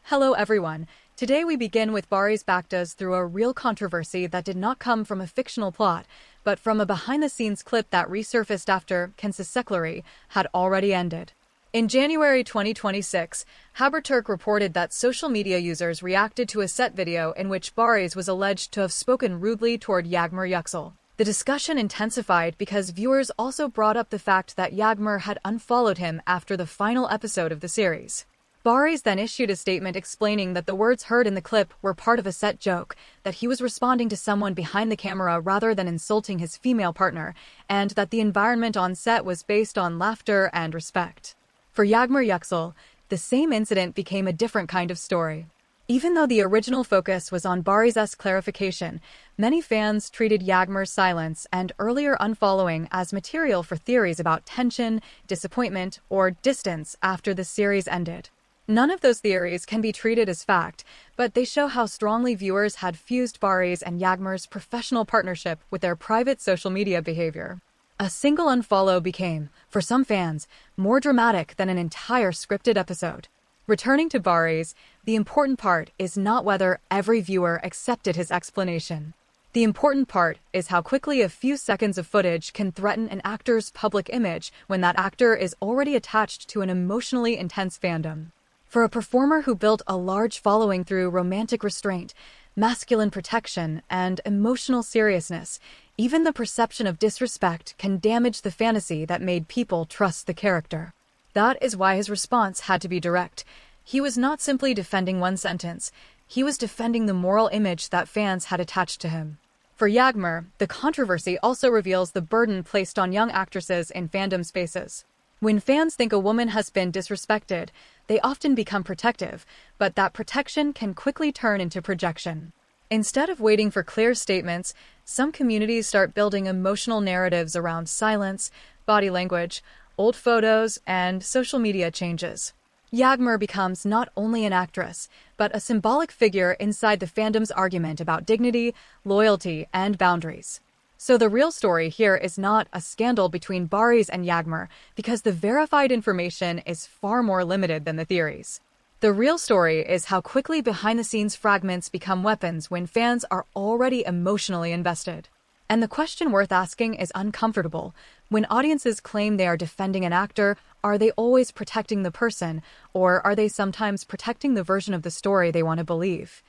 Hello everyone. Today we begin with Baris Baktas through a real controversy that did not come from a fictional plot, but from a behind-the-scenes clip that resurfaced after Kensesekleri had already ended. In January 2026, Haberturk reported that social media users reacted to a set video in which Baris was alleged to have spoken rudely toward Yagmur Yuksel. The discussion intensified because viewers also brought up the fact that Yagmur had unfollowed him after the final episode of the series. Baris then issued a statement explaining that the words heard in the clip were part of a set joke, that he was responding to someone behind the camera rather than insulting his female partner, and that the environment on set was based on laughter and respect. For Yagmur Yuksel, the same incident became a different kind of story. Even though the original focus was on Baris's clarification, many fans treated Yagmur's silence and earlier unfollowing as material for theories about tension, disappointment, or distance after the series ended. None of those theories can be treated as fact, but they show how strongly viewers had fused Baris and Yagmur's professional partnership with their private social media behavior. A single unfollow became, for some fans, more dramatic than an entire scripted episode. Returning to Baris, the important part is not whether every viewer accepted his explanation. The important part is how quickly a few seconds of footage can threaten an actor's public image when that actor is already attached to an emotionally intense fandom. For a performer who built a large following through romantic restraint, masculine protection, and emotional seriousness, even the perception of disrespect can damage the fantasy that made people trust the character. That is why his response had to be direct. He was not simply defending one sentence, he was defending the moral image that fans had attached to him. For Yagmur, the controversy also reveals the burden placed on young actresses in fandom spaces. When fans think a woman has been disrespected, they often become protective, but that protection can quickly turn into projection. Instead of waiting for clear statements, some communities start building emotional narratives around silence, body language, old photos, and social media changes. Yagmur becomes not only an actress, but a symbolic figure inside the fandom's argument about dignity, loyalty, and boundaries. So the real story here is not a scandal between Baris and Yagmur, because the verified information is far more limited than the theories. The real story is how quickly behind-the-scenes fragments become weapons when fans are already emotionally invested. And the question worth asking is uncomfortable. When audiences claim they are defending an actor, are they always protecting the person, or are they sometimes protecting the version of the story they want to believe?